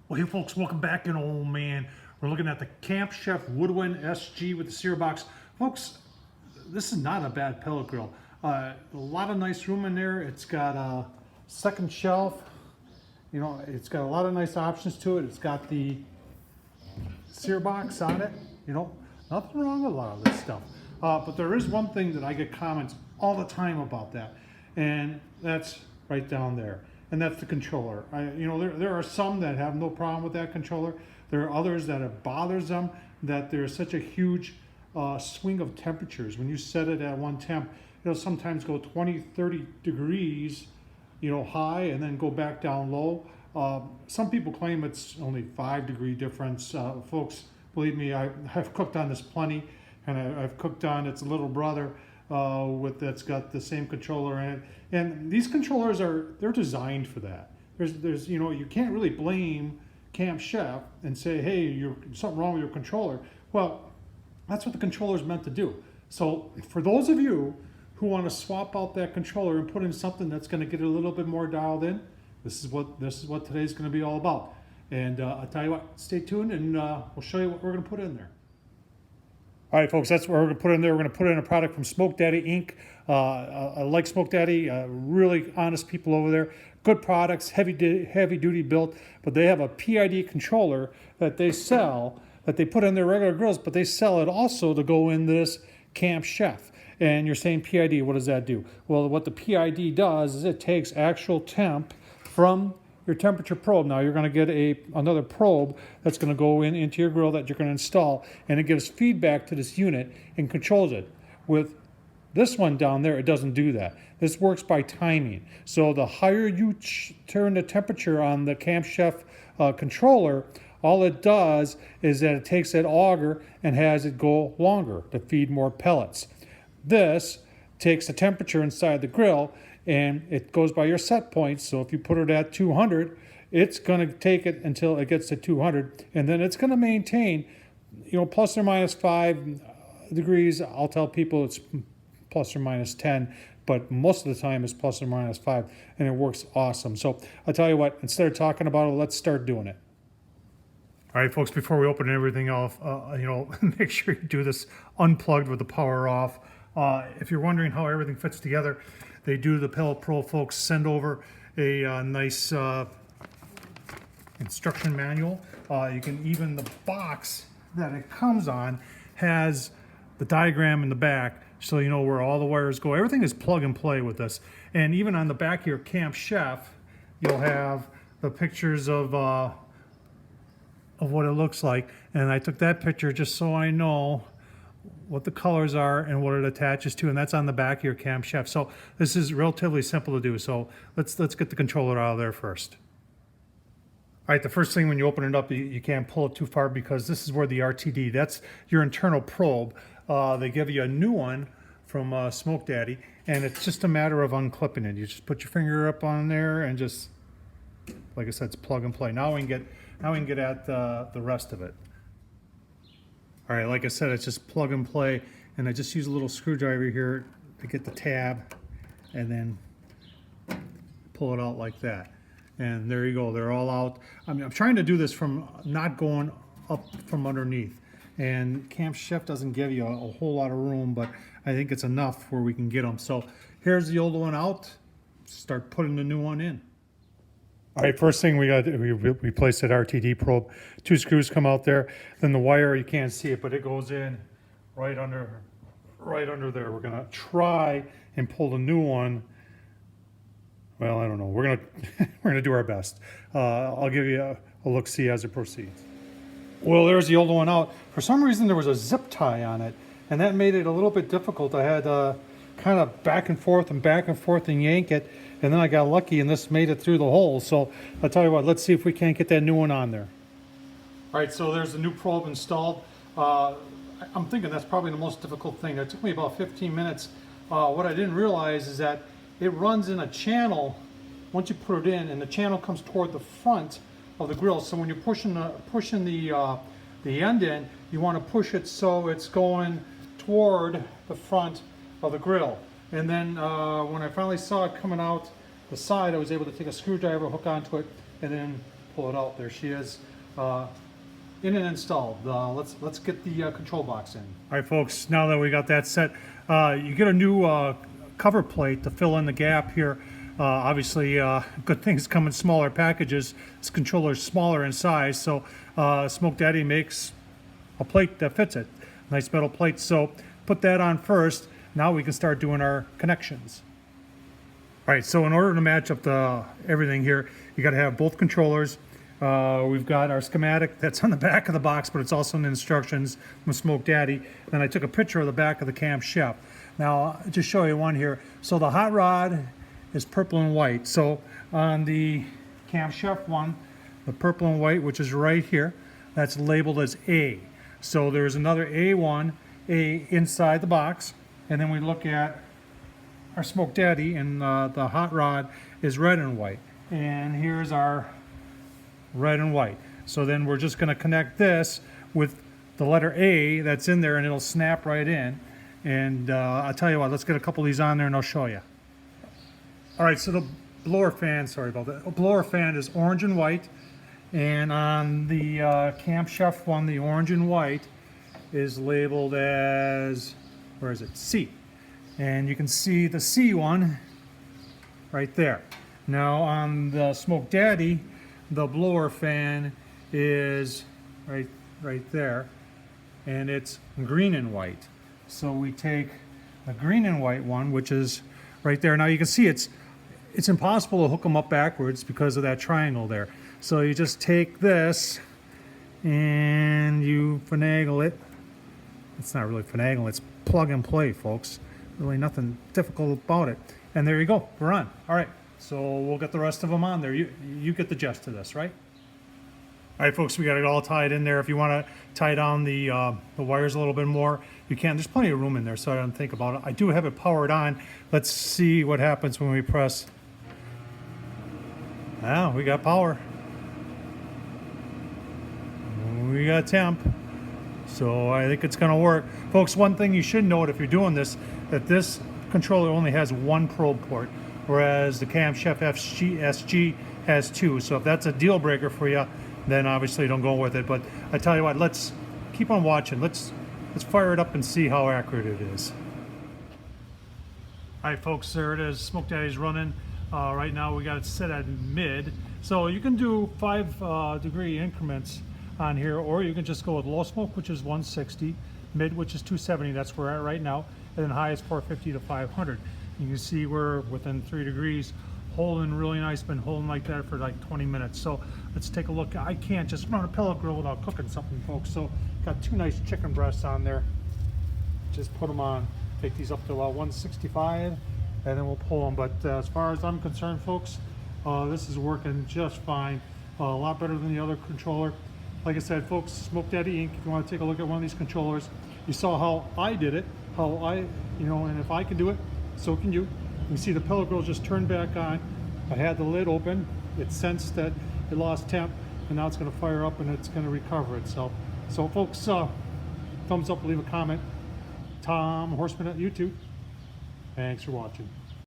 Well, hey folks, welcome back. And oh man, we're looking at the Camp Chef Woodwind SG with the sear box. Folks, this is not a bad pellet grill. A lot of nice room in there. It's got a second shelf. You know, it's got a lot of nice options to it. It's got the sear box on it. You know, nothing wrong with a lot of this stuff. But there is one thing that I get comments all the time about that, and that's right down there. And that's the controller. There are some that have no problem with that controller. There are others that it bothers them that there's such a huge swing of temperatures. When you set it at one temp, it'll sometimes go 20, 30 degrees, high, and then go back down low. Some people claim it's only 5-degree difference. Folks, believe me, I've cooked on this plenty, and I've cooked on its little brother that's got the same controller in it. And these controllers they're designed for that. There's you can't really blame Camp Chef and say, hey, you're something wrong with your controller. Well, that's what the controller is meant to do. So for those of you who want to swap out that controller and put in something that's going to get a little bit more dialed in, this is what today's going to be all about. And I'll tell you what, stay tuned, and we'll show you what we're going to put in there. All right, folks, that's what we're going to put in there. We're going to put in a product from Smoke Daddy Inc. I like Smoke Daddy, really honest people over there. Good products, heavy duty built, but they have a PID controller that they sell, that they put in their regular grills, but they sell it also to go in this Camp Chef. And you're saying PID, what does that do? Well, what the PID does is it takes actual temp from your temperature probe. Now you're going to get another probe that's going to go into your grill that you're going to install, and it gives feedback to this unit and controls it. With this one down there, it doesn't do that. This works by timing. So the higher you turn the temperature on the Camp Chef controller, all it does is that it takes that auger and has it go longer to feed more pellets. This takes the temperature inside the grill, and it goes by your set points. So if you put it at 200, it's going to take it until it gets to 200, and then it's going to maintain, plus or minus 5 degrees. I'll tell people it's plus or minus 10, but most of the time it's plus or minus 5, and it works awesome. So I'll tell you what, instead of talking about it, let's start doing it. All right, folks, before we open everything off, make sure you do this unplugged with the power off. If you're wondering how everything fits together, they do, the Pellet Pro folks send over a nice instruction manual. Even the box that it comes on has the diagram in the back, so you know where all the wires go. Everything is plug and play with this. And even on the back here, Camp Chef, you'll have the pictures of what it looks like. And I took that picture just so I know what the colors are and what it attaches to, and that's on the back of your Camp Chef. So this is relatively simple to do. So let's get the controller out of there first. All right, the first thing when you open it up, you can't pull it too far, because this is where the RTD, that's your internal probe. They give you a new one from Smoke Daddy, and it's just a matter of unclipping it. You just put your finger up on there and just, like I said, it's plug and play. Now we can get at the rest of it. All right, like I said, it's just plug and play, and I just use a little screwdriver here to get the tab, and then pull it out like that. And there you go, they're all out. I'm trying to do this from not going up from underneath. And Camp Chef doesn't give you a whole lot of room, but I think it's enough where we can get them. So here's the old one out, start putting the new one in. All right, first thing we place that RTD probe. 2 screws come out there. Then the wire, you can't see it, but it goes in right under there. We're gonna try and pull the new one. Well, I don't know. We're gonna do our best. I'll give you a look-see as it proceeds. Well, there's the old one out. For some reason, there was a zip tie on it, and that made it a little bit difficult. I had kind of back and forth and yank it. And then I got lucky, and this made it through the hole. So I'll tell you what, let's see if we can't get that new one on there. All right, so there's the new probe installed. I'm thinking that's probably the most difficult thing. It took me about 15 minutes. What I didn't realize is that it runs in a channel once you put it in, and the channel comes toward the front of the grill. So when you're pushing the end in, you want to push it so it's going toward the front of the grill. And then when I finally saw it coming out the side, I was able to take a screwdriver, hook onto it, and then pull it out. There she is, in and installed. Let's get the control box in. All right, folks. Now that we got that set, you get a new cover plate to fill in the gap here. Obviously, good things come in smaller packages. This controller is smaller in size, so Smoke Daddy makes a plate that fits it. Nice metal plate. So put that on first. Now we can start doing our connections. All right, so in order to match up everything here, you got to have both controllers. We've got our schematic that's on the back of the box, but it's also in the instructions from Smoke Daddy. Then I took a picture of the back of the camshaft. Now, I'll just show you one here. So the hot rod is purple and white. So on the camshaft one, the purple and white, which is right here, that's labeled as A. So there's another A1, A inside the box, and then we look at our Smoke Daddy, and the hot rod is red and white. And here's our red and white. So then we're just going to connect this with the letter A that's in there, and it'll snap right in. And I'll tell you what, let's get a couple of these on there and I'll show you. All right, so the blower fan, sorry about that. The blower fan is orange and white, and on the camshaft one, the orange and white is labeled as, where is it? C. And you can see the C one right there. Now on the Smoke Daddy, the blower fan is right there, and it's green and white. So we take the green and white one, which is right there. Now you can see it's impossible to hook them up backwards because of that triangle there. So you just take this and you finagle it. It's not really finagle, it's plug and play, folks. Really nothing difficult about it. And there you go, we're on. All right, so we'll get the rest of them on there. You get the gist of this, right? All right, folks, we got it all tied in there. If you want to tie down the wires a little bit more, you can. There's plenty of room in there, so I don't think about it. I do have it powered on. Let's see what happens when we press. Ah, we got power. We got temp. So I think it's going to work. Folks, one thing you should note if you're doing this, that this controller only has one probe port, whereas the camshaft SG has two. So if that's a deal breaker for you, then obviously don't go with it. But I tell you what, let's keep on watching. Let's fire it up and see how accurate it is. All right, folks, there it is. Smoke Daddy's running. Right now we got it set at mid. So you can do 5 degree increments on here, or you can just go with low smoke, which is 160, mid, which is 270, that's where we're at right now, and then high is 450 to 500. You can see we're within 3 degrees, holding really nice, been holding like that for like 20 minutes. So let's take a look. I can't just run a pellet grill without cooking something, folks. So got 2 nice chicken breasts on there. Just put them on, take these up to about 165, and then we'll pull them. But as far as I'm concerned, folks, this is working just fine. A lot better than the other controller. Like I said, folks, Smoke Daddy Inc., if you want to take a look at one of these controllers, you saw how I did it, and if I can do it, so can you. You see the pellet grill just turned back on. I had the lid open. It sensed that it lost temp, and now it's going to fire up and it's going to recover itself. So folks, thumbs up, leave a comment. Tom Horseman at YouTube. Thanks for watching.